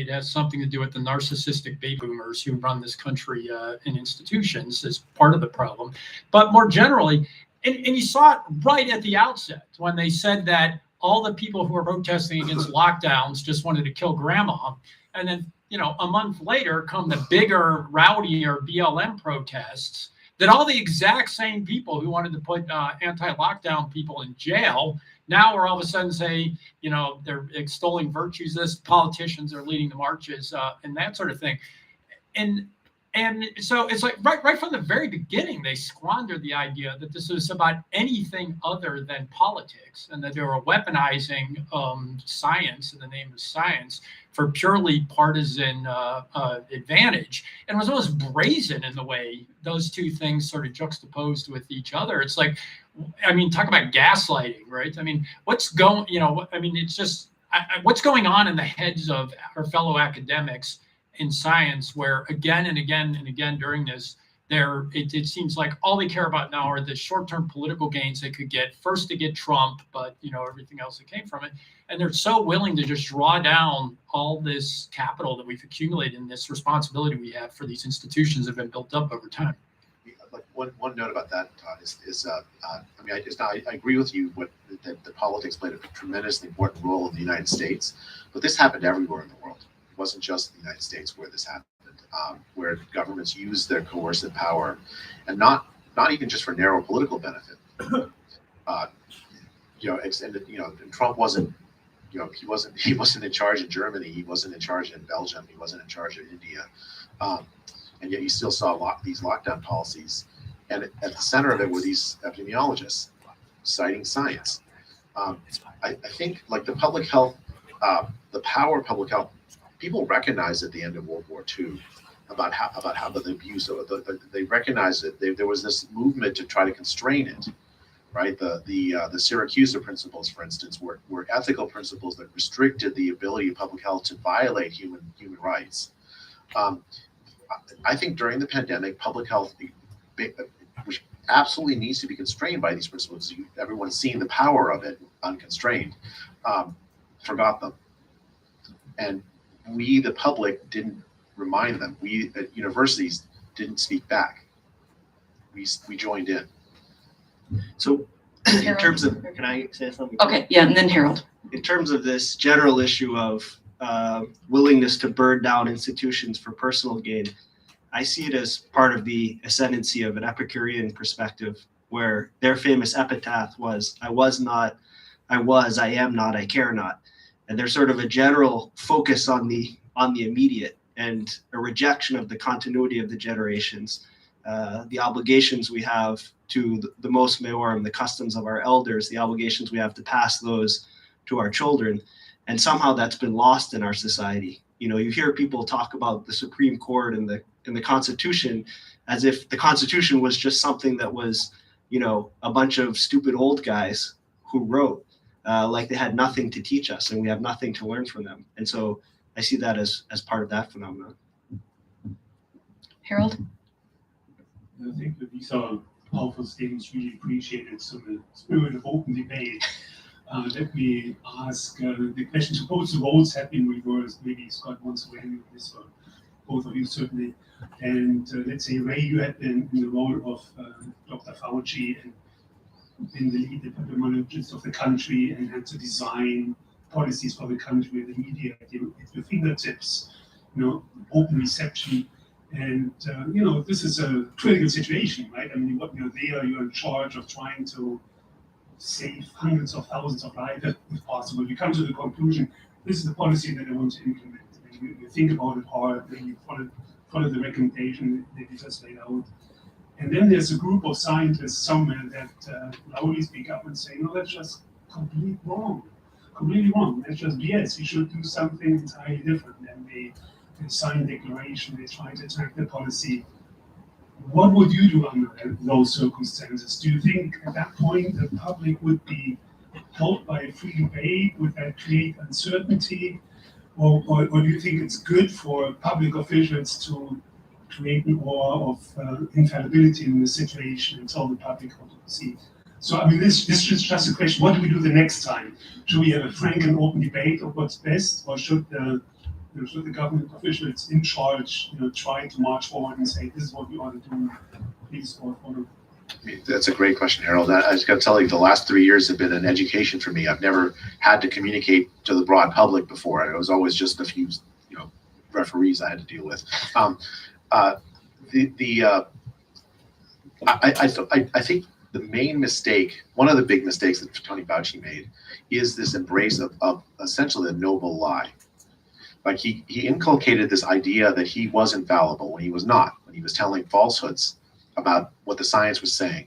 it has something to do with the narcissistic baby boomers who run this country in institutions as part of the problem. But more generally, and you saw it right at the outset when they said that all the people who were protesting against lockdowns just wanted to kill grandma. And then, a month later come the bigger, rowdier BLM protests that all the exact same people who wanted to put anti-lockdown people in jail now are all of a sudden say, they're extolling virtues. This politicians are leading the marches and that sort of thing. And so it's like right from the very beginning, they squandered the idea that this was about anything other than politics, and that they were weaponizing science in the name of science for purely partisan advantage. And it was almost brazen in the way those two things sort of juxtaposed with each other. It's like, talk about gaslighting, right? What's going, it's just what's going on in the heads of our fellow academics in science, where again and again and again during this, it seems like all they care about now are the short-term political gains they could get, first to get Trump, but everything else that came from it. And they're so willing to just draw down all this capital that we've accumulated and this responsibility we have for these institutions that have been built up over time. Like one note about that, Todd, I agree with you that the politics played a tremendously important role in the United States, but this happened everywhere in the world. It wasn't just the United States where this happened, where governments use their coercive power, and not even just for narrow political benefit. And Trump wasn't, he wasn't in charge in Germany, he wasn't in charge in Belgium, he wasn't in charge in India, and yet you still saw these lockdown policies, and at the center of it were these epidemiologists citing science. I think like the public health, the power of public health. People recognized at the end of World War II about how the abuse of they recognized it. There was this movement to try to constrain it, right? The Syracuse principles, for instance, were ethical principles that restricted the ability of public health to violate human rights. I think during the pandemic, public health, which absolutely needs to be constrained by these principles, everyone's seen the power of it unconstrained, forgot them, and we, the public, didn't remind them. We at universities didn't speak back. We joined in. So in terms of, can I say something? Okay, yeah, and then Harold. In terms of this general issue of willingness to burn down institutions for personal gain, I see it as part of the ascendancy of an Epicurean perspective, where their famous epitaph was, I was not, I was, I am not, I care not. And there's sort of a general focus on the immediate and a rejection of the continuity of the generations, the obligations we have to the mos maiorum, the customs of our elders, the obligations we have to pass those to our children. And somehow that's been lost in our society. You hear people talk about the Supreme Court and the Constitution as if the Constitution was just something that was, a bunch of stupid old guys who wrote. Like they had nothing to teach us and we have nothing to learn from them. And so I see that as part of that phenomenon. Harold? I think that these are powerful statements, really appreciated. So the spirit of open debate, let me ask the question. Suppose the roles have been reversed. Maybe Scott wants to end this for both of you certainly. And let's say, Ray, you had been in the role of Dr. Fauci and been the lead epidemiologist of the country and had to design policies for the country with the media at your fingertips, open reception. And, this is a critical situation, right? You're in charge of trying to save hundreds of thousands of lives if possible. You come to the conclusion, this is the policy that I want to implement. And you think about it hard, and you follow the recommendation that you just laid out. And then there's a group of scientists somewhere that loudly speak up and say, no, that's just completely wrong. That's just BS. We should do something entirely different. And they sign a declaration, they try to attack the policy. What would you do under those circumstances? Do you think at that point the public would be helped by a free debate? Would that create uncertainty? Or do you think it's good for public officials to create an aura of infallibility in the situation and tell the public how to proceed? So, this is just a question. What do we do the next time? Should we have a frank and open debate of what's best, or should the should the government officials in charge, try to march forward and say, this is what we ought to do, please follow. That's a great question, Harold. I just got to tell you, the last 3 years have been an education for me. I've never had to communicate to the broad public before. It was always just a few, referees I had to deal with. I think the main mistake, one of the big mistakes that Tony Fauci made, is this embrace of essentially a noble lie. Like he inculcated this idea that he was infallible when he was not, when he was telling falsehoods about what the science was saying.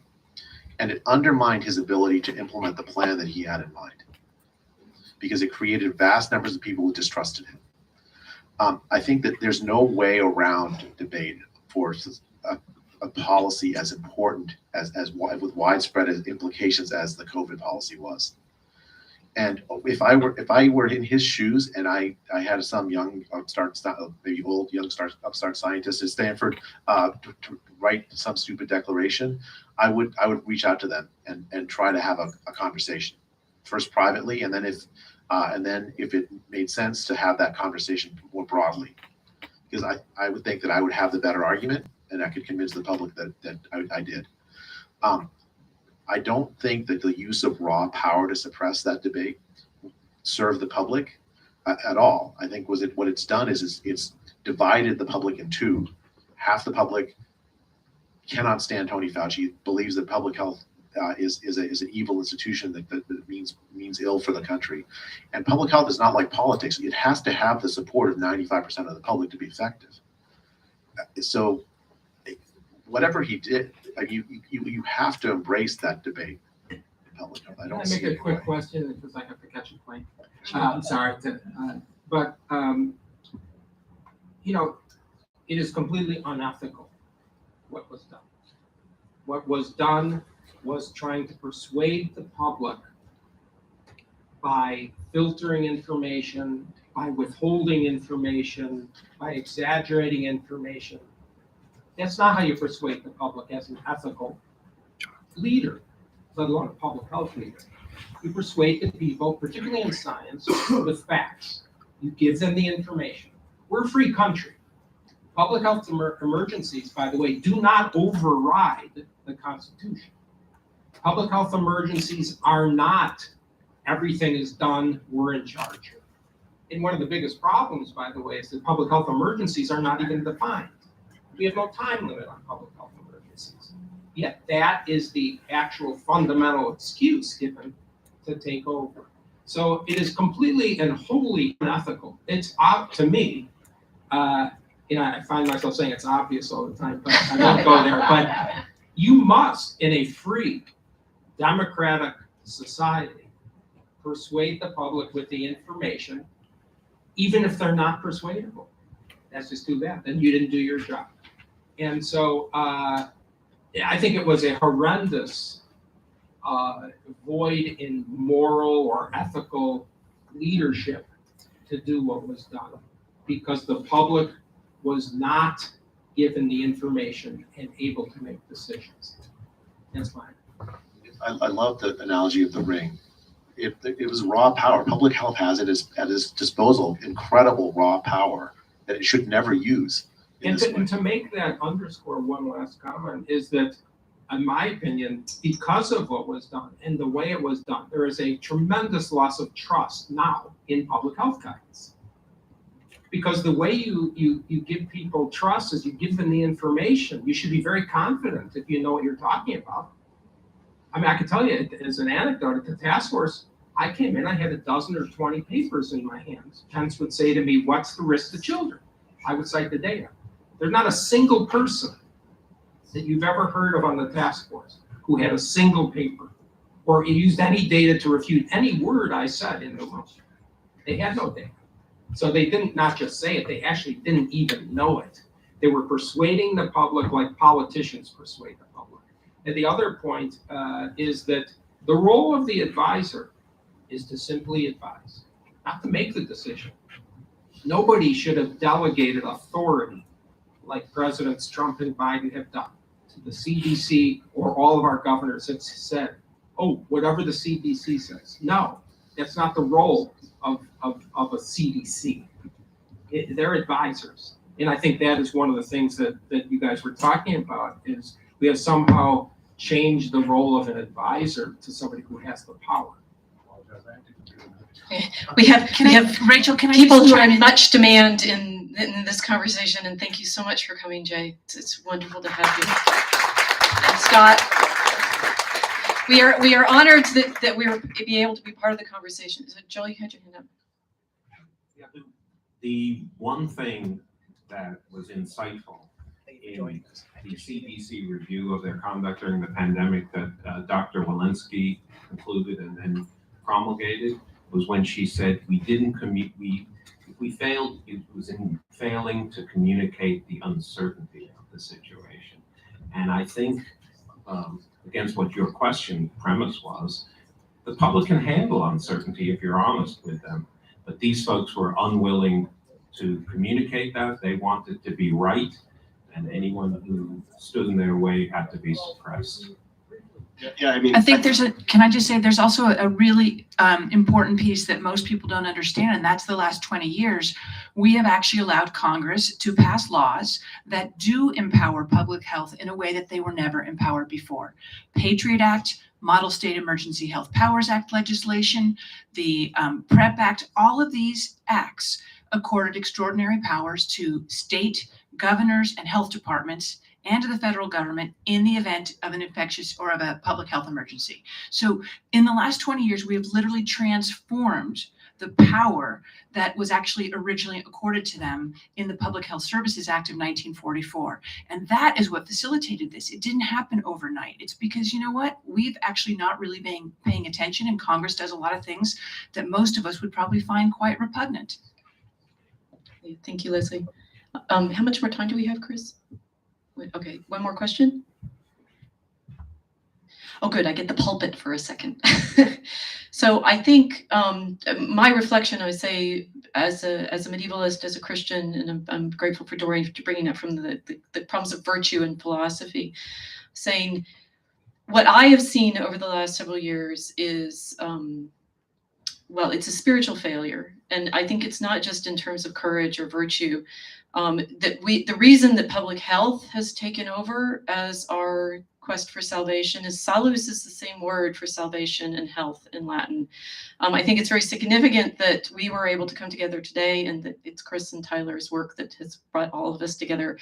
And it undermined his ability to implement the plan that he had in mind, because it created vast numbers of people who distrusted him. I think that there's no way around debate for a policy as important as with widespread implications as the COVID policy was. And if I were in his shoes and I had some young upstart scientist at Stanford to write some stupid declaration, I would reach out to them and try to have a conversation, first privately, and then if it made sense to have that conversation more broadly, because I would think that I would have the better argument and I could convince the public that I did. I don't think that the use of raw power to suppress that debate served the public at all. I think what it's done is it's divided the public in two. Half the public cannot stand Tony Fauci, believes that public health is an evil institution that means ill for the country. And public health is not like politics. It has to have the support of 95% of the public to be effective. So whatever he did, you have to embrace that debate in public health. Can I make a quick question because I have to catch a plane? I'm sorry, but it is completely unethical what was done. What was done was trying to persuade the public by filtering information, by withholding information, by exaggerating information. That's not how you persuade the public as an ethical leader, let alone a public health leader. You persuade the people, particularly in science, with facts. You give them the information. We're a free country. Public health emergencies, by the way, do not override the Constitution. Public health emergencies are not everything is done, we're in charge here. And one of the biggest problems, by the way, is that public health emergencies are not even defined. We have no time limit on public health emergencies. Yet that is the actual fundamental excuse given to take over. So it is completely and wholly unethical. It's to me, I find myself saying it's obvious all the time, but I won't go there. But you must, in a free, democratic society, persuade the public with the information, even if they're not persuadable. That's just too bad. Then you didn't do your job. And so I think it was a horrendous void in moral or ethical leadership to do what was done, because the public was not given the information and able to make decisions. That's mine. I love the analogy of the ring. It was raw power. Public health has it at its disposal, incredible raw power that it should never use. And to make that underscore one last comment is that, in my opinion, because of what was done and the way it was done, there is a tremendous loss of trust now in public health guidance. Because the way you give people trust is you give them the information. You should be very confident if you know what you're talking about. I mean, I can tell you as an anecdote at the task force, I came in, I had a dozen or 20 papers in my hands. Pence would say to me, what's the risk to children? I would cite the data. There's not a single person that you've ever heard of on the task force who had a single paper or used any data to refute any word I said in the room. They had no data. So they didn't not just say it, they actually didn't even know it. They were persuading the public like politicians persuade the public. And the other point is that the role of the advisor is to simply advise, not to make the decision. Nobody should have delegated authority like Presidents Trump and Biden have done to the CDC, or all of our governors have said, oh, whatever the CDC says. No, that's not the role of a CDC. they're advisors. And I think that is one of the things that you guys were talking about, is we have somehow changed the role of an advisor to somebody who has the power. We have Rachel, can I people just who are chime in in? much demand in this conversation, and thank you so much for coming, Jay. It's wonderful to have you. And Scott, we are honored that we were be able to be part of the conversation. So Joel, you had your hand up. The one thing that was insightful in the CDC review of their conduct during the pandemic that Dr. Walensky concluded and then promulgated was when she said we failed, it was in failing to communicate the uncertainty of the situation. And I think, against what your question premise was, the public can handle uncertainty if you're honest with them. But these folks were unwilling to communicate that. They wanted to be right, and anyone who stood in their way had to be suppressed. Yeah, I mean, I think can I just say, there's also a really important piece that most people don't understand, and that's the last 20 years, we have actually allowed Congress to pass laws that do empower public health in a way that they were never empowered before. Patriot Act, Model State Emergency Health Powers Act legislation, the PrEP Act, all of these acts accorded extraordinary powers to state governors and health departments and to the federal government in the event of an infectious or of a public health emergency. So in the last 20 years, we have literally transformed the power that was actually originally accorded to them in the Public Health Services Act of 1944. And that is what facilitated this. It didn't happen overnight. It's because, you know what? We've actually not really been paying attention, and Congress does a lot of things that most of us would probably find quite repugnant. Thank you, Leslie. How much more time do we have, Chris? Okay, one more question. Oh, good, I get the pulpit for a second. So I think my reflection, I would say, as a medievalist, as a Christian, and I'm grateful for Dorian for bringing up from the problems of virtue and philosophy, saying what I have seen over the last several years is, well, it's a spiritual failure. And I think it's not just in terms of courage or virtue. The reason that public health has taken over as our quest for salvation is salus is the same word for salvation and health in Latin. I think it's very significant that we were able to come together today, and that it's Chris and Tyler's work that has brought all of us together,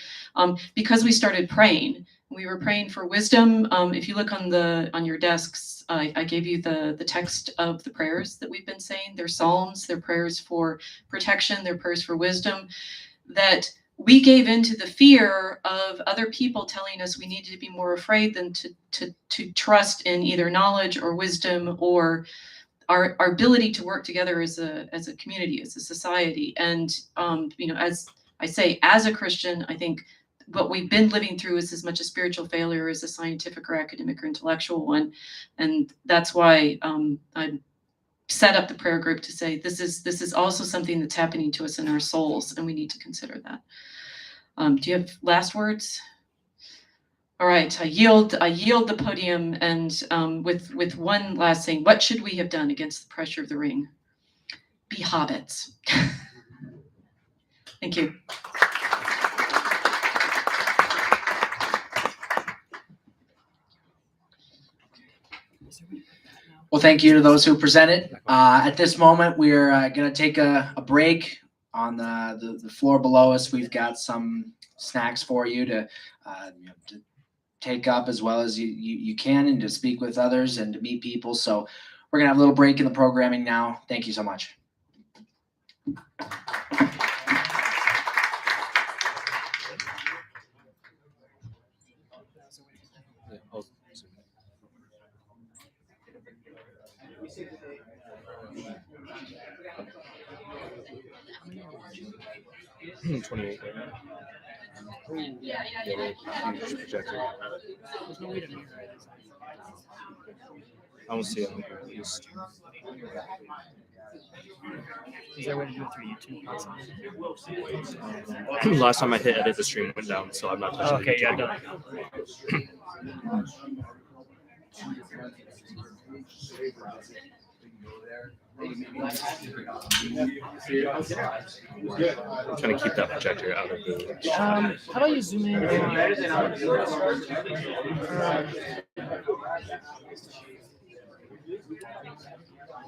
because we started praying. We were praying for wisdom. If you look on your desks, I gave you the text of the prayers that we've been saying. They're psalms, they're prayers for protection, they're prayers for wisdom, that we gave into the fear of other people telling us we needed to be more afraid than to trust in either knowledge or wisdom or our ability to work together as a community, as a society. And as I say, as a Christian, I think what we've been living through is as much a spiritual failure as a scientific or academic or intellectual one. And that's why I set up the prayer group to say this is also something that's happening to us in our souls, and we need to consider that. Do you have last words? All right, I yield the podium, and with one last thing. What should we have done against the pressure of the ring? Be hobbits. Thank you. Well, thank you to those who presented. At this moment, we're going to take a break. On the floor below us, we've got some snacks for you to take up as well as you can, and to speak with others and to meet people. So we're going to have a little break in the programming now. Thank you so much. I don't see it on here, at least. Is there a way to do it through YouTube? Last time I hit edit, the stream went down, so I'm not touching it. Okay, yeah, done. I'm trying to keep that projector out of the. How about you zoom in on?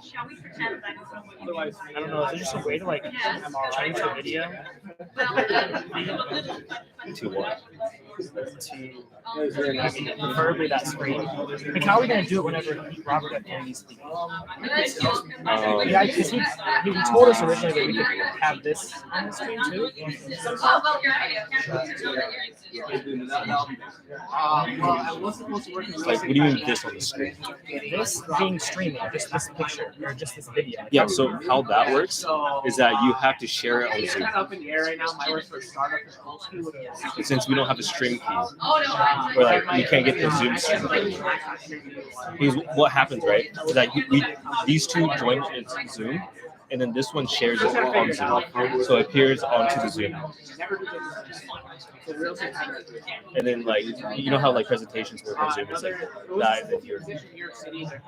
Shall we pretend that I don't know. Is there just a way to like change the video To what? to? I mean, preferably that screen. Like, how are we gonna do it whenever Robert F. Kennedy's speaking? Yeah, because he told us originally that we could have this on the screen too. Like, what do you mean this on the screen? This being streaming, just this picture or just this video. Yeah, so how that works is that you have to share it on Zoom. up in the air right now. My work for a startup is And since we don't have a stream key, or like we can't get the Zoom stream key, because what happens, right, is that these two join in Zoom, and then this one shares it on Zoom, so it appears onto the Zoom. And then, like, you know how like presentations work on Zoom, it's like that, and then your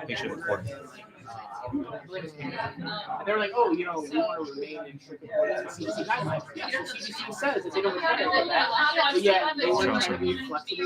picture recording. And they were like, oh, we want to remain in strict compliance with CDC guidelines. Yeah, so CDC says that they don't have to do that. But yet, they want to be flexible.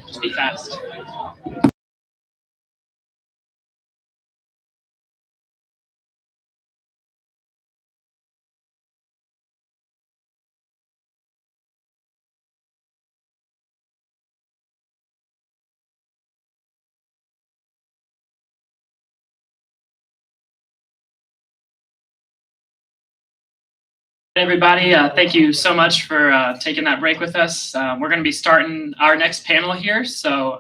Just be fast. Everybody, thank you so much for taking that break with us. We're going to be starting our next panel here. So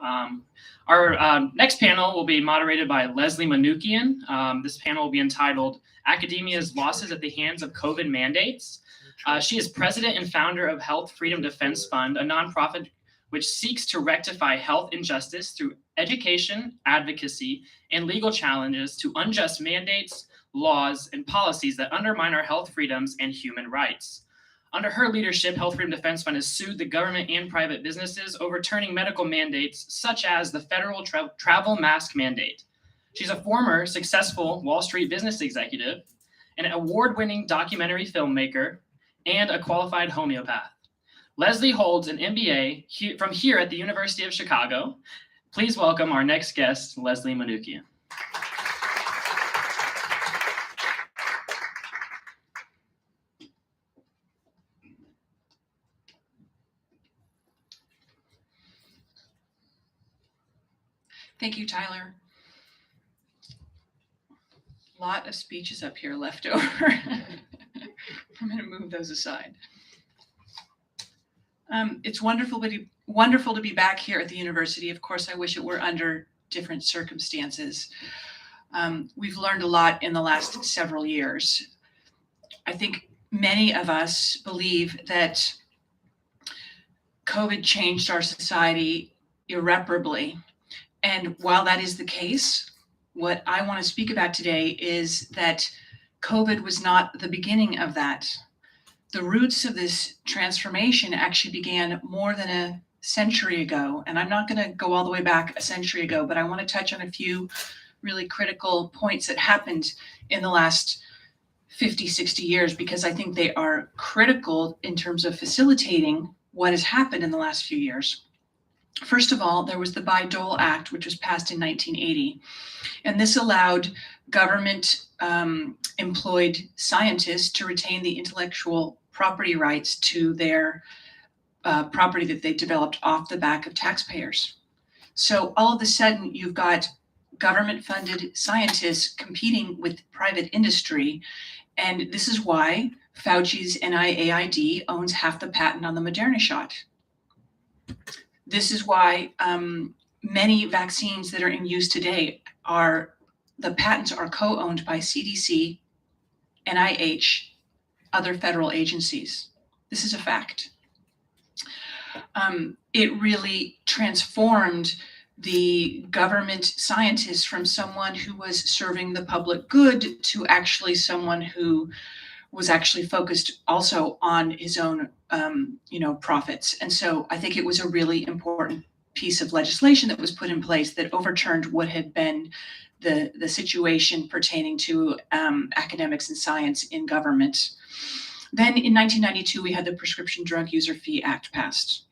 our next panel will be moderated by Leslie Manoukian. This panel will be entitled Academia's Losses at the Hands of COVID Mandates. She is president and founder of Health Freedom Defense Fund, a nonprofit which seeks to rectify health injustice through education, advocacy, and legal challenges to unjust mandates, laws, and policies that undermine our health freedoms and human rights. Under her leadership, Health Freedom Defense Fund has sued the government and private businesses, overturning medical mandates such as the federal travel mask mandate. She's a former successful Wall Street business executive, an award-winning documentary filmmaker, and a qualified homeopath. Leslie holds an MBA from here at the University of Chicago. Please welcome our next guest, Leslie Manoukian. Thank you, Tyler. A lot of speeches up here left over. I'm going to move those aside. It's wonderful to be back here at the university. Of course, I wish it were under different circumstances. We've learned a lot in the last several years. I think many of us believe that COVID changed our society irreparably. And while that is the case, what I want to speak about today is that COVID was not the beginning of that. The roots of this transformation actually began more than a century ago. And I'm not going to go all the way back a century ago, but I want to touch on a few really critical points that happened in the last 50, 60 years, because I think they are critical in terms of facilitating what has happened in the last few years. First of all, there was the Bayh-Dole Act, which was passed in 1980. And this allowed government employed scientists to retain the intellectual property rights to their property that they developed off the back of taxpayers. So all of a sudden, you've got government-funded scientists competing with private industry. And this is why Fauci's NIAID owns half the patent on the Moderna shot. This is why many vaccines that are in use today the patents are co-owned by CDC, NIH, other federal agencies. This is a fact. It really transformed the government scientists from someone who was serving the public good to actually someone who was actually focused also on his own profits. And so I think it was a really important piece of legislation that was put in place that overturned what had been the situation pertaining to academics and science in government. Then in 1992, we had the Prescription Drug User Fee Act passed.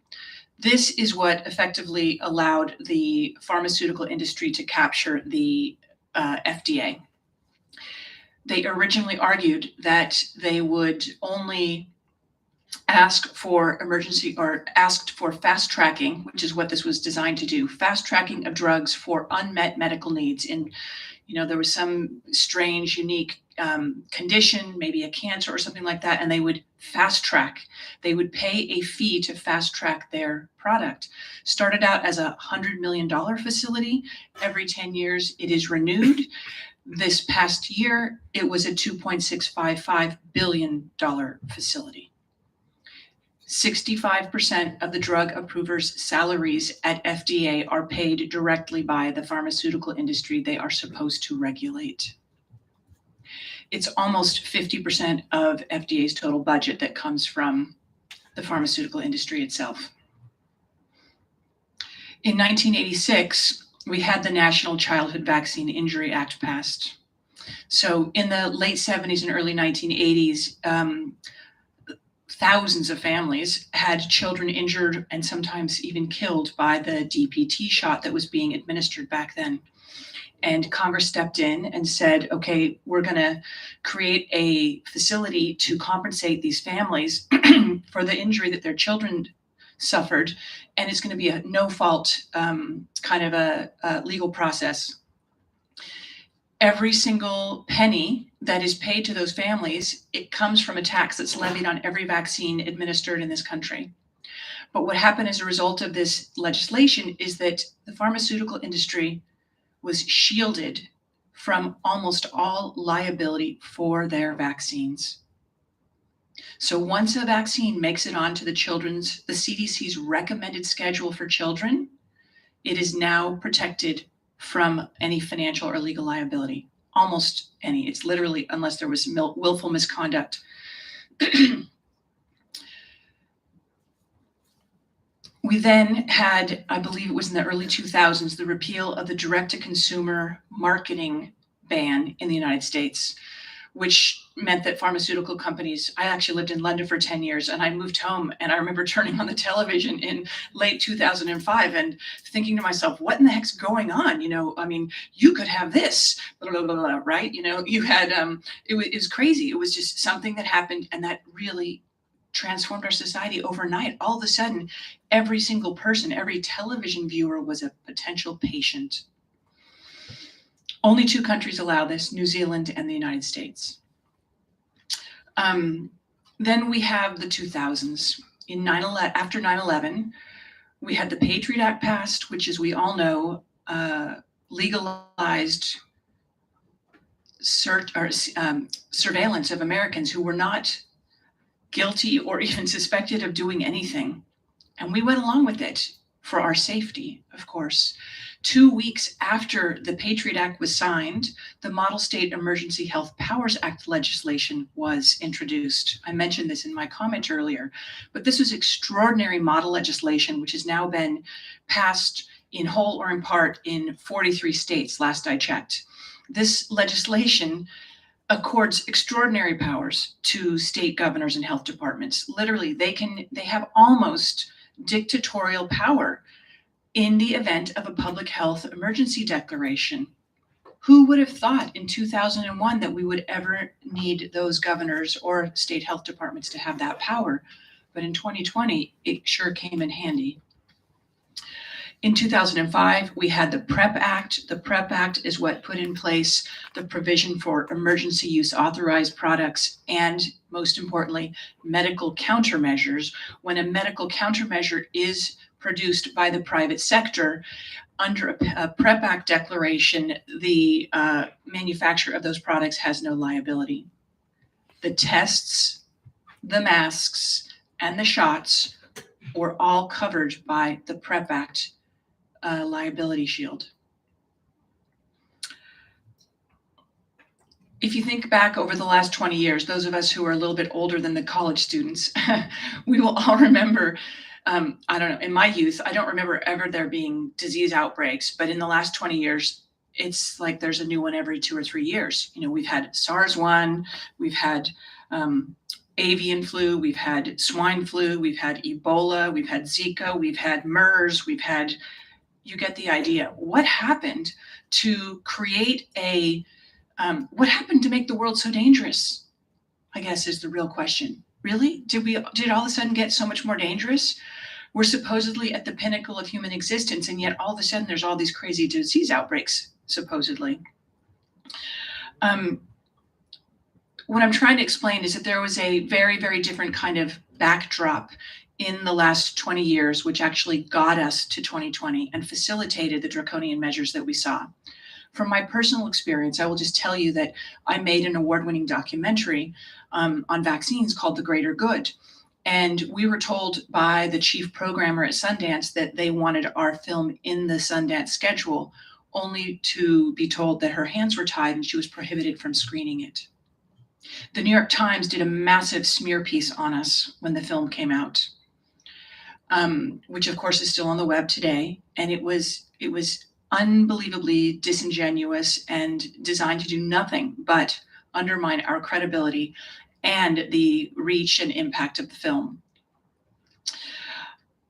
This is what effectively allowed the pharmaceutical industry to capture the FDA. They originally argued that they would only ask for asked for fast tracking, which is what this was designed to do, fast tracking of drugs for unmet medical needs. And, there was some strange, unique condition, maybe a cancer or something like that, and they would fast track. They would pay a fee to fast track their product. Started out as a $100 million facility. Every 10 years, it is renewed. This past year, it was a $2.655 billion facility. 65% of the drug approvers' salaries at FDA are paid directly by the pharmaceutical industry they are supposed to regulate. It's almost 50% of FDA's total budget that comes from the pharmaceutical industry itself. In 1986, we had the National Childhood Vaccine Injury Act passed. So in the late 70s and early 1980s, thousands of families had children injured and sometimes even killed by the DPT shot that was being administered back then. And Congress stepped in and said, okay, we're going to create a facility to compensate these families for the injury that their children suffered. And it's going to be a no-fault kind of a legal process. Every single penny that is paid to those families, it comes from a tax that's levied on every vaccine administered in this country. But what happened as a result of this legislation is that the pharmaceutical industry was shielded from almost all liability for their vaccines. So once a vaccine makes it onto the CDC's recommended schedule for children, it is now protected from any financial or legal liability. Almost any. It's literally, unless there was willful misconduct. We then had, I believe it was in the early 2000s, the repeal of the direct-to-consumer marketing ban in the United States, which meant that pharmaceutical companies, I actually lived in London for 10 years and I moved home and I remember turning on the television in late 2005 and thinking to myself, what in the heck's going on? You know, I mean, you could have this, blah, blah, blah, blah, right? You know, you had, it was crazy. It was just something that happened and that really transformed our society overnight. All of a sudden, every single person, every television viewer was a potential patient. Only 2 countries allow this, New Zealand and the United States. Then we have the 2000s. After 9/11, we had the Patriot Act passed, which, as we all know, legalized surveillance of Americans who were not guilty or even suspected of doing anything. And we went along with it for our safety, of course. 2 weeks after the Patriot Act was signed, the Model State Emergency Health Powers Act legislation was introduced. I mentioned this in my comment earlier, but this was extraordinary model legislation, which has now been passed in whole or in part in 43 states, last I checked. This legislation accords extraordinary powers to state governors and health departments. Literally, they have almost dictatorial power in the event of a public health emergency declaration. Who would have thought in 2001 that we would ever need those governors or state health departments to have that power? But in 2020, it sure came in handy. In 2005, we had the PrEP Act. The PrEP Act is what put in place the provision for emergency use authorized products and, most importantly, medical countermeasures. When a medical countermeasure is produced by the private sector, under a PrEP Act declaration, the manufacturer of those products has no liability. The tests, the masks, and the shots were all covered by the PrEP Act liability shield. If you think back over the last 20 years, those of us who are a little bit older than the college students, we will all remember, I don't know, in my youth, I don't remember ever there being disease outbreaks, but in the last 20 years, it's like there's a new one every 2 or 3 years. You know, we've had SARS-1, we've had avian flu, we've had swine flu, we've had Ebola, we've had Zika, we've had MERS, we've had, you get the idea. What happened to create what happened to make the world so dangerous? I guess is the real question. Really? Did all of a sudden get so much more dangerous? We're supposedly at the pinnacle of human existence, and yet all of a sudden there's all these crazy disease outbreaks, supposedly. What I'm trying to explain is that there was a very, very different kind of backdrop in the last 20 years, which actually got us to 2020 and facilitated the draconian measures that we saw. From my personal experience, I will just tell you that I made an award-winning documentary on vaccines called The Greater Good. And we were told by the chief programmer at Sundance that they wanted our film in the Sundance schedule, only to be told that her hands were tied and she was prohibited from screening it. The New York Times did a massive smear piece on us when the film came out, which of course is still on the web today. And it was unbelievably disingenuous and designed to do nothing but undermine our credibility and the reach and impact of the film.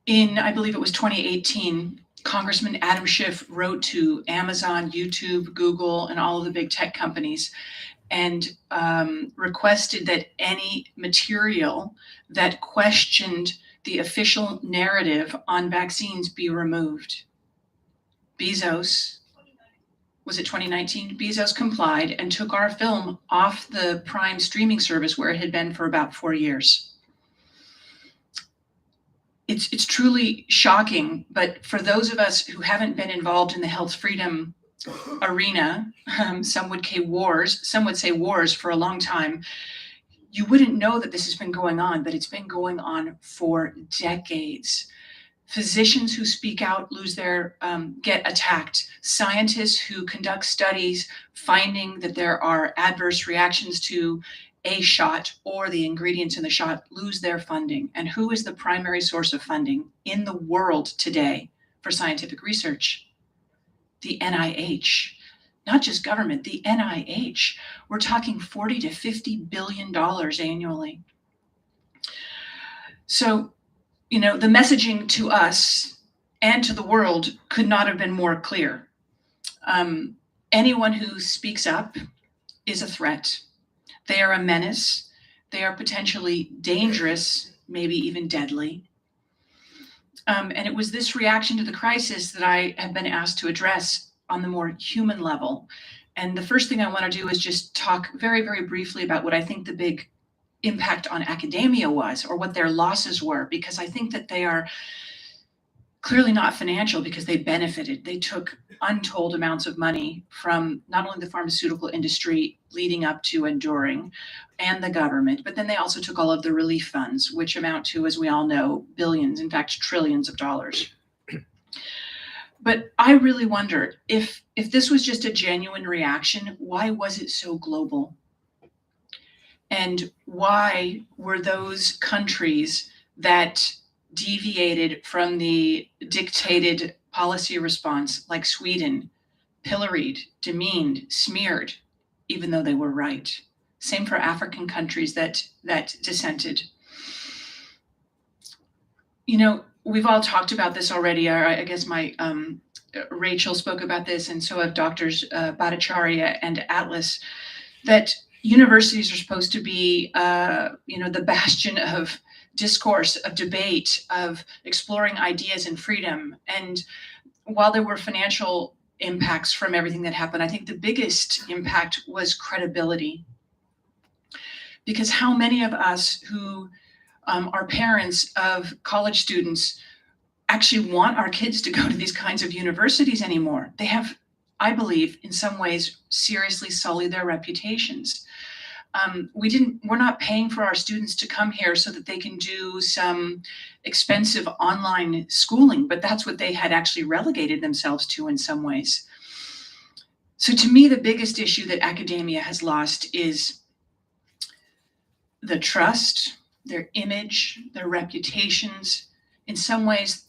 In, I believe it was 2018, Congressman Adam Schiff wrote to Amazon, YouTube, Google, and all of the big tech companies and requested that any material that questioned the official narrative on vaccines be removed. Bezos, was it 2019? Bezos complied and took our film off the Prime streaming service where it had been for about 4 years. It's truly shocking, but for those of us who haven't been involved in the health freedom arena, some would say wars for a long time, you wouldn't know that this has been going on, but it's been going on for decades. Physicians who speak out lose their, get attacked. Scientists who conduct studies finding that there are adverse reactions to a shot or the ingredients in the shot lose their funding. And who is the primary source of funding in the world today for scientific research? The NIH. Not just government, the NIH. We're talking $40 to $50 billion annually. So, you know, the messaging to us and to the world could not have been more clear. Anyone who speaks up is a threat. They are a menace. They are potentially dangerous, maybe even deadly. And it was this reaction to the crisis that I have been asked to address on the more human level. And the first thing I want to do is just talk very, very briefly about what I think the big impact on academia was, or what their losses were, because I think that they are clearly not financial because they benefited. They took untold amounts of money from not only the pharmaceutical industry leading up to and during, and the government, but then they also took all of the relief funds, which amount to, as we all know, billions, in fact, trillions of dollars. But I really wonder if this was just a genuine reaction, why was it so global? And why were those countries that deviated from the dictated policy response, like Sweden, pilloried, demeaned, smeared, even though they were right? Same for African countries that dissented. You know, we've all talked about this already. I guess my Rachel spoke about this, and so have doctors Bhattacharya and Atlas, that universities are supposed to be, the bastion of discourse, of debate, of exploring ideas and freedom. And while there were financial impacts from everything that happened, I think the biggest impact was credibility. Because how many of us who are parents of college students actually want our kids to go to these kinds of universities anymore? They have, I believe, in some ways, seriously sullied their reputations. We're not paying for our students to come here so that they can do some expensive online schooling, but that's what they had actually relegated themselves to in some ways. So to me, the biggest issue that academia has lost is the trust, their image, their reputations. In some ways,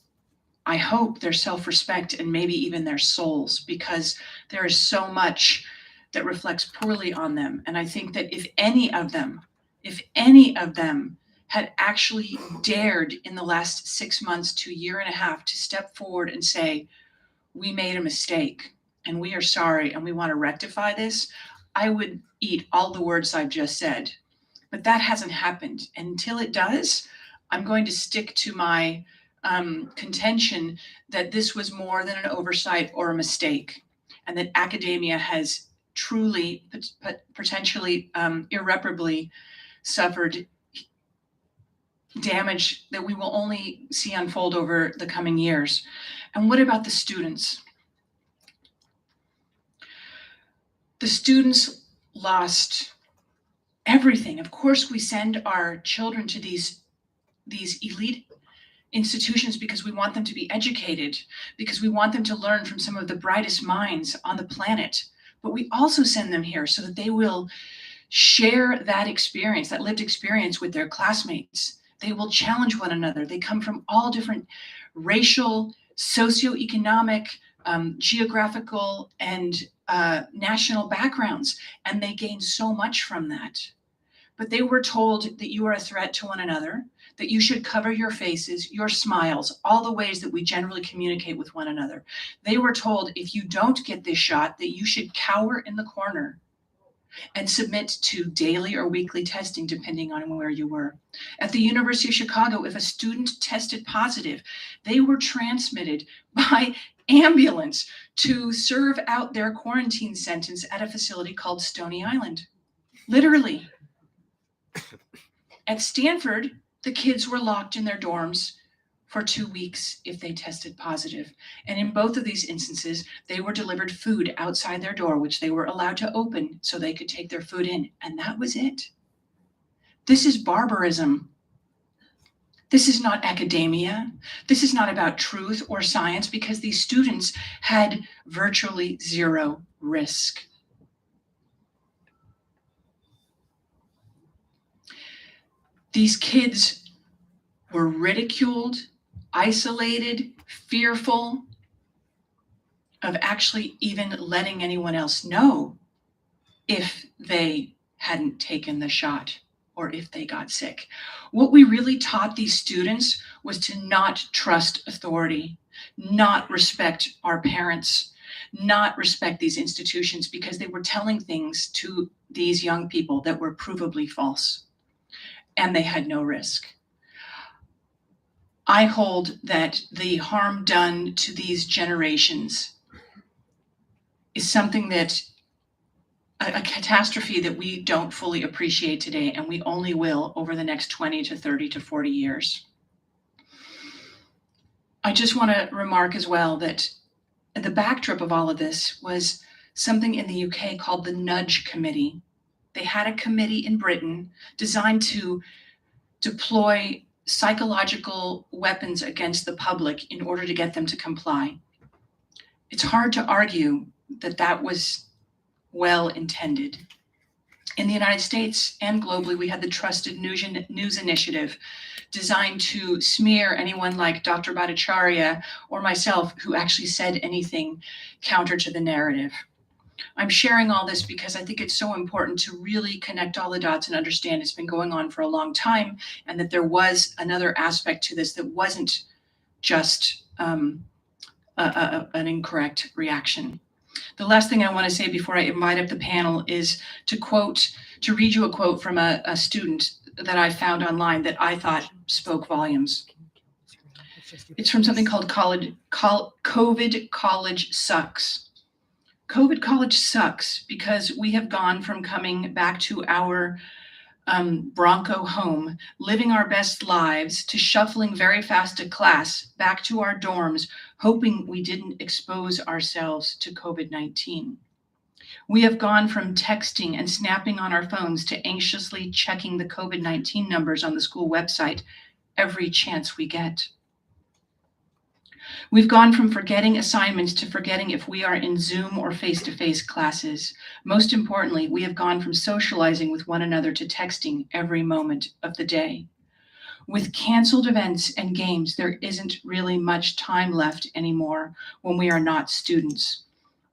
I hope their self-respect and maybe even their souls, because there is so much that reflects poorly on them. And I think that if any of them had actually dared in the last 6 months to a year and a half to step forward and say, we made a mistake and we are sorry and we want to rectify this, I would eat all the words I've just said. But that hasn't happened. And until it does, I'm going to stick to my contention that this was more than an oversight or a mistake, and that academia has truly, potentially, irreparably suffered damage that we will only see unfold over the coming years. And what about the students? The students lost everything. Of course, we send our children to these elite institutions because we want them to be educated, because we want them to learn from some of the brightest minds on the planet. But we also send them here so that they will share that experience, that lived experience, with their classmates. They will challenge one another. They come from all different racial, socioeconomic, geographical, and national backgrounds, and they gain so much from that. but they were told that you are a threat to one another, that you should cover your faces, your smiles, all the ways that we generally communicate with one another. They were told if you don't get this shot, that you should cower in the corner and submit to daily or weekly testing, depending on where you were. At the University of Chicago, if a student tested positive, they were transmitted by ambulance to serve out their quarantine sentence at a facility called Stony Island. Literally. At Stanford, the kids were locked in their dorms for 2 weeks if they tested positive. And in both of these instances, they were delivered food outside their door, which they were allowed to open so they could take their food in. And that was it. This is barbarism. This is not academia. This is not about truth or science, because these students had virtually zero risk. These kids were ridiculed, isolated, fearful of actually even letting anyone else know if they hadn't taken the shot or if they got sick. What we really taught these students was to not trust authority, not respect our parents, not respect these institutions, because they were telling things to these young people that were provably false, and they had no risk. I hold that the harm done to these generations is something that a catastrophe that we don't fully appreciate today, and we only will over the next 20 to 30 to 40 years. I just want to remark as well that the backdrop of all of this was something in the UK called the Nudge Committee. They had a committee in Britain designed to deploy psychological weapons against the public in order to get them to comply. It's hard to argue that that was well intended. In the United States and globally, we had the Trusted News Initiative, designed to smear anyone like Dr. Bhattacharya or myself who actually said anything counter to the narrative. I'm sharing all this because I think it's so important to really connect all the dots and understand it's been going on for a long time, and that there was another aspect to this that wasn't just an incorrect reaction. The last thing I want to say before I invite up the panel is to read you a quote from a student that I found online that I thought spoke volumes. It's from something called COVID College Sucks. COVID college sucks because we have gone from coming back to our Bronco home, living our best lives, to shuffling very fast to class, back to our dorms, hoping we didn't expose ourselves to COVID-19. We have gone from texting and snapping on our phones to anxiously checking the COVID-19 numbers on the school website every chance we get. We've gone from forgetting assignments to forgetting if we are in Zoom or face-to-face classes. Most importantly, we have gone from socializing with one another to texting every moment of the day. With canceled events and games, there isn't really much time left anymore when we are not students.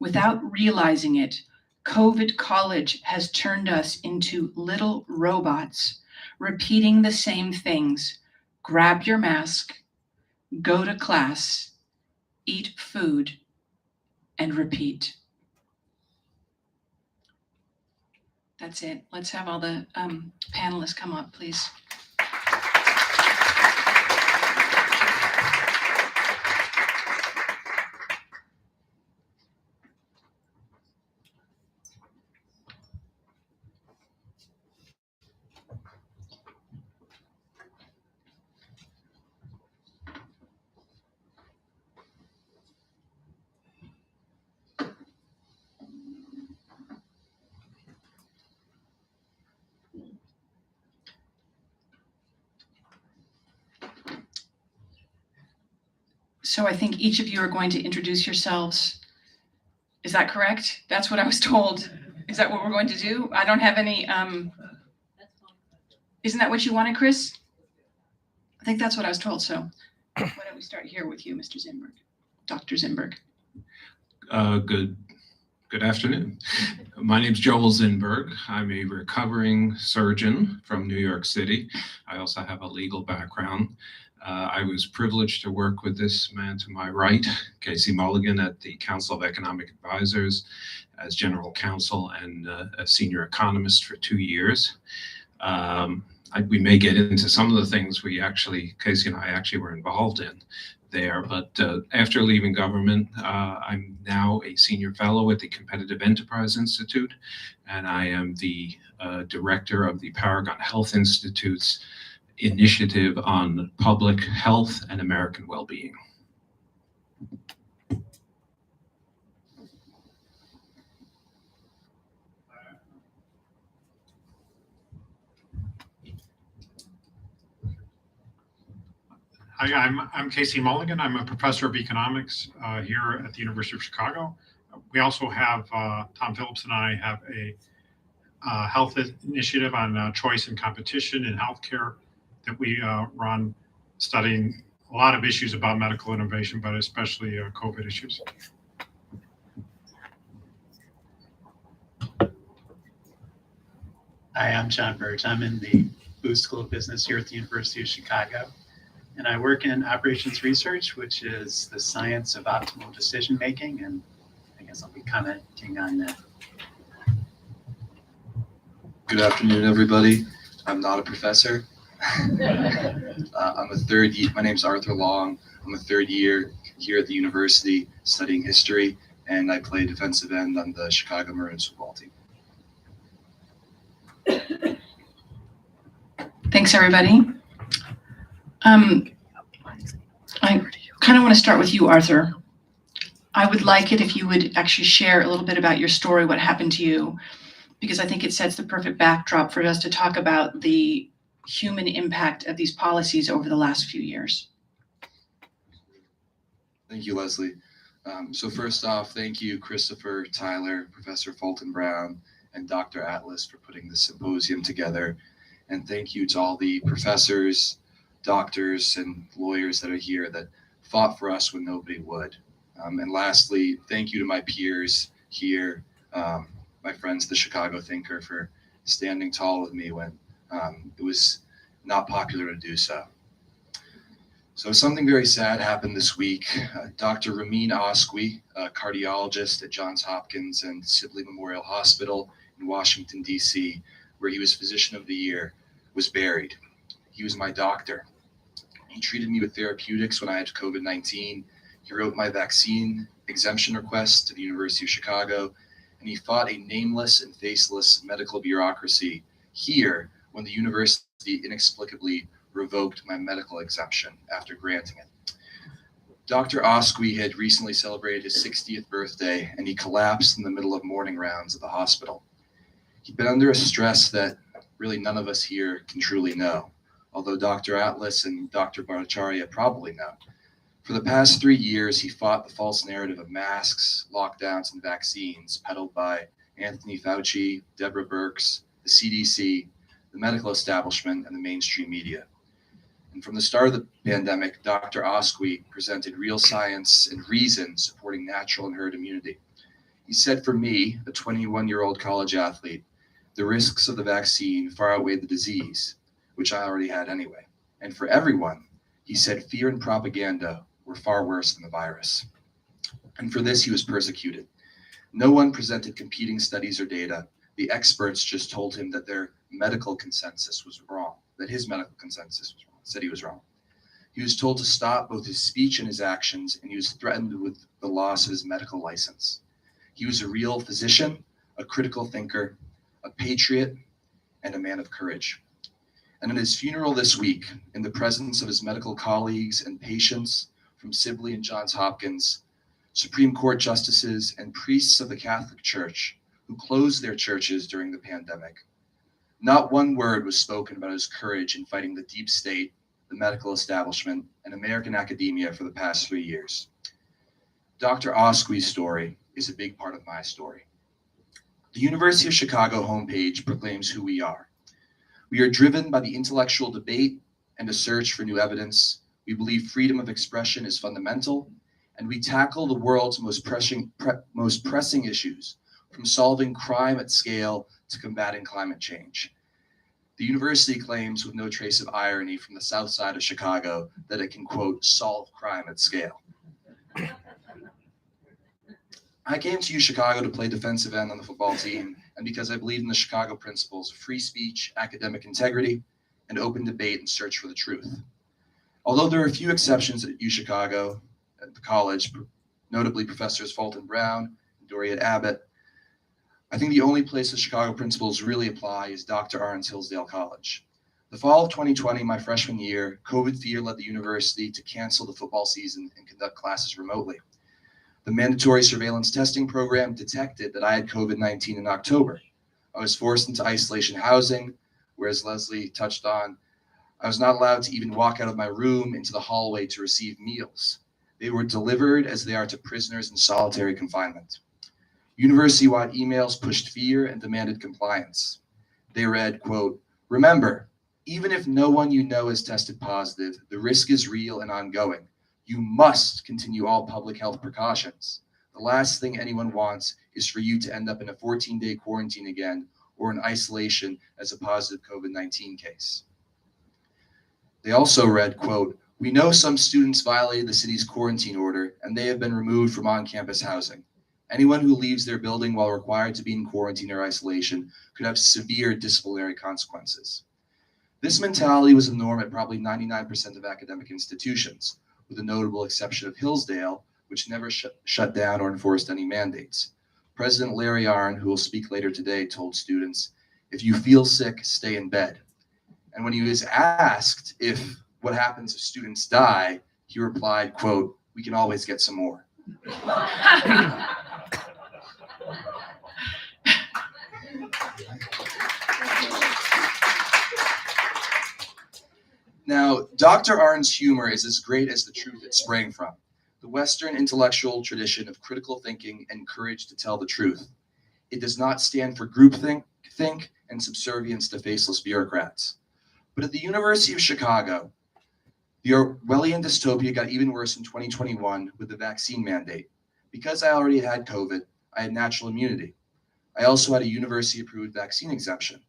Without realizing it, COVID college has turned us into little robots, repeating the same things. Grab your mask, go to class, eat food, and repeat. That's it. Let's have all the panelists come up, please. So I think each of you are going to introduce yourselves. Is that correct? That's what I was told. Is that what we're going to do? I don't have any, isn't that what you wanted, Chris? I think that's what I was told. So why don't we start here with you, Mr. Zimberg, Dr. Zimberg. Good afternoon. My name is Joel Zinberg. I'm a recovering surgeon from New York City. I also have a legal background. I was privileged to work with this man to my right, Casey Mulligan, at the Council of Economic Advisors as general counsel and a senior economist for 2 years. We may get into some of the things Casey and I actually were involved in there, but after leaving government, I'm now a senior fellow at the Competitive Enterprise Institute, and I am the director of the Paragon Health Institute's initiative on public health and American well-being. Hi, I'm Casey Mulligan. I'm a professor of economics here at the University of Chicago. We also have, Tom Phillips and I have a health initiative on choice and competition in healthcare that we run, studying a lot of issues about medical innovation, but especially COVID issues. Hi, I'm John Burge. I'm in the Booth School of Business here at the University of Chicago. And I work in operations research, which is the science of optimal decision making. And I guess I'll be commenting on that. Good afternoon, everybody. I'm not a professor. I'm a third year. My name's Arthur Long. I'm a third year here at the university studying history, and I play defensive end on the Chicago Maroons football team. Thanks, everybody. I kind of want to start with you, Arthur. I would like it if you would actually share a little bit about your story, what happened to you, because I think it sets the perfect backdrop for us to talk about the human impact of these policies over the last few years. Thank you, Leslie. So first off, thank you, Christopher, Tyler, Professor Fulton Brown, and Dr. Atlas for putting the symposium together. And thank you to all the professors, doctors, and lawyers that are here that fought for us when nobody would. And lastly, thank you to my peers here, my friends, the Chicago Thinker, for standing tall with me when it was not popular to do so. So something very sad happened this week. Dr. Ramin Osqui, a cardiologist at Johns Hopkins and Sibley Memorial Hospital in Washington, D.C., where he was Physician of the Year, was buried. He was my doctor. He treated me with therapeutics when I had COVID-19. He wrote my vaccine exemption request to the University of Chicago, and he fought a nameless and faceless medical bureaucracy here when the university inexplicably revoked my medical exemption after granting it. Dr. Osqui had recently celebrated his 60th birthday, and he collapsed in the middle of morning rounds at the hospital. He'd been under a stress that really none of us here can truly know, although Dr. Atlas and Dr. Bhattacharya probably know. For the past 3 years, he fought the false narrative of masks, lockdowns, and vaccines peddled by Anthony Fauci, Deborah Birx, the CDC, the medical establishment, and the mainstream media. And from the start of the pandemic, Dr. Osqui presented real science and reason supporting natural and herd immunity. He said, for me, a 21-year-old college athlete, the risks of the vaccine far outweighed the disease, which I already had anyway. And for everyone, he said fear and propaganda were far worse than the virus. And for this, he was persecuted. No one presented competing studies or data. The experts just told him that their medical consensus was wrong, that his medical consensus was wrong, said he was wrong. He was told to stop both his speech and his actions, and he was threatened with the loss of his medical license. He was a real physician, a critical thinker, a patriot, and a man of courage. And at his funeral this week, in the presence of his medical colleagues and patients from Sibley and Johns Hopkins, Supreme Court justices, and priests of the Catholic Church who closed their churches during the pandemic, not one word was spoken about his courage in fighting the deep state, the medical establishment, and American academia for the past 3 years. Dr. Osqui's story is a big part of my story. The University of Chicago homepage proclaims who we are. We are driven by the intellectual debate and a search for new evidence. We believe freedom of expression is fundamental, and we tackle the world's most pressing issues, from solving crime at scale to combating climate change. The university claims, with no trace of irony, from the south side of Chicago that it can, quote, solve crime at scale. I came to Chicago to play defensive end on the football team, and because I believe in the Chicago principles of free speech, academic integrity, and open debate and search for the truth. Although there are a few exceptions at UChicago, at the college, notably Professors Fulton Brown and Dorian Abbott, I think the only place the Chicago principles really apply is Dr. Arndt's Hillsdale College. The fall of 2020, my freshman year, COVID fear led the university to cancel the football season and conduct classes remotely. The mandatory surveillance testing program detected that I had COVID-19 in October. I was forced into isolation housing, where, as Leslie touched on, I was not allowed to even walk out of my room into the hallway to receive meals. They were delivered as they are to prisoners in solitary confinement. University-wide emails pushed fear and demanded compliance. They read, quote, "Remember, even if no one you know is tested positive, the risk is real and ongoing. You must continue all public health precautions. The last thing anyone wants is for you to end up in a 14-day quarantine again or in isolation as a positive COVID-19 case." They also read, quote, "We know some students violated the city's quarantine order and they have been removed from on-campus housing. Anyone who leaves their building while required to be in quarantine or isolation could have severe disciplinary consequences." This mentality was the norm at probably 99% of academic institutions, with the notable exception of Hillsdale, which never shut down or enforced any mandates. President Larry Arnn, who will speak later today, told students, "If you feel sick, stay in bed." And when he was asked if what happens if students die, he replied, quote, "We can always get some more." Now, Dr. Arndt's humor is as great as the truth it sprang from, the Western intellectual tradition of critical thinking and courage to tell the truth. It does not stand for groupthink and subservience to faceless bureaucrats. But at the University of Chicago, the Orwellian dystopia got even worse in 2021 with the vaccine mandate. Because I already had COVID, I had natural immunity. I also had a university-approved vaccine exemption.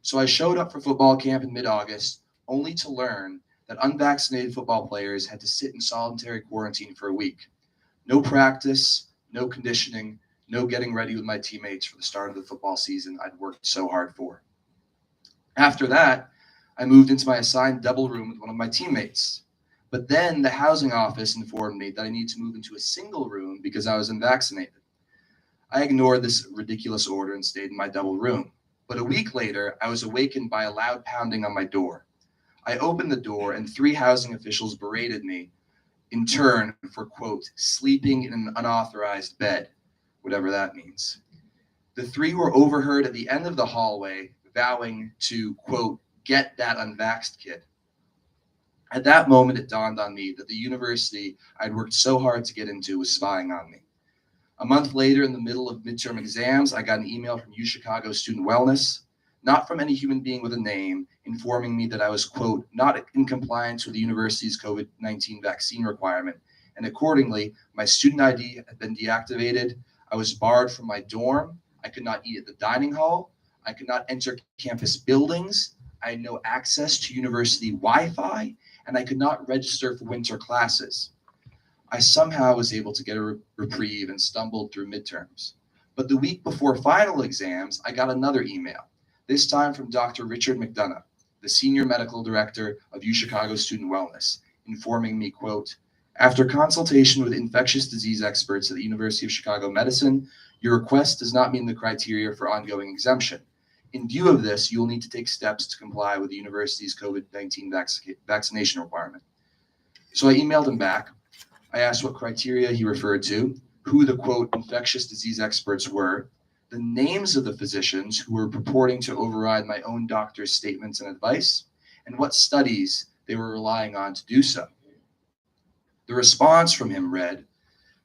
So I showed up for football camp in mid-August, only to learn that unvaccinated football players had to sit in solitary quarantine for a week. No practice, no conditioning, no getting ready with my teammates for the start of the football season I'd worked so hard for. After that, I moved into my assigned double room with one of my teammates. But then the housing office informed me that I need to move into a single room because I was unvaccinated. I ignored this ridiculous order and stayed in my double room. But a week later, I was awakened by a loud pounding on my door. I opened the door and 3 housing officials berated me in turn for, quote, sleeping in an unauthorized bed, whatever that means. The 3 were overheard at the end of the hallway vowing to, quote, get that unvaxxed kid. At that moment, it dawned on me that the university I'd worked so hard to get into was spying on me. A month later, in the middle of midterm exams, I got an email from UChicago Student Wellness, not from any human being with a name, informing me that I was, quote, not in compliance with the university's COVID-19 vaccine requirement, and accordingly, my student ID had been deactivated, I was barred from my dorm, I could not eat at the dining hall, I could not enter campus buildings, I had no access to university Wi-Fi, and I could not register for winter classes. I somehow was able to get a reprieve and stumbled through midterms. But the week before final exams, I got another email, this time from Dr. Richard McDonough, the Senior Medical Director of UChicago Student Wellness, informing me, quote, after consultation with infectious disease experts at the University of Chicago Medicine, your request does not meet the criteria for ongoing exemption. In view of this, you will need to take steps to comply with the university's COVID-19 vaccination requirement. So I emailed him back. I asked what criteria he referred to, who the, quote, infectious disease experts were, the names of the physicians who were purporting to override my own doctor's statements and advice, and what studies they were relying on to do so. The response from him read,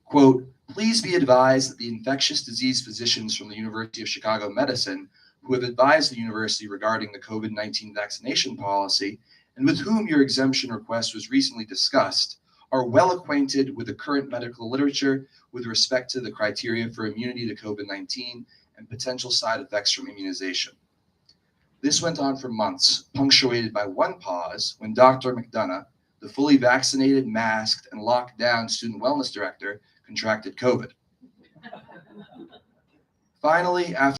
quote, please be advised that the infectious disease physicians from the University of Chicago Medicine who have advised the university regarding the COVID-19 vaccination policy and with whom your exemption request was recently discussed are well acquainted with the current medical literature with respect to the criteria for immunity to COVID-19 and potential side effects from immunization. This went on for months, punctuated by one pause when Dr. McDonough, the fully vaccinated, masked, and locked down student wellness director, contracted COVID. Finally, after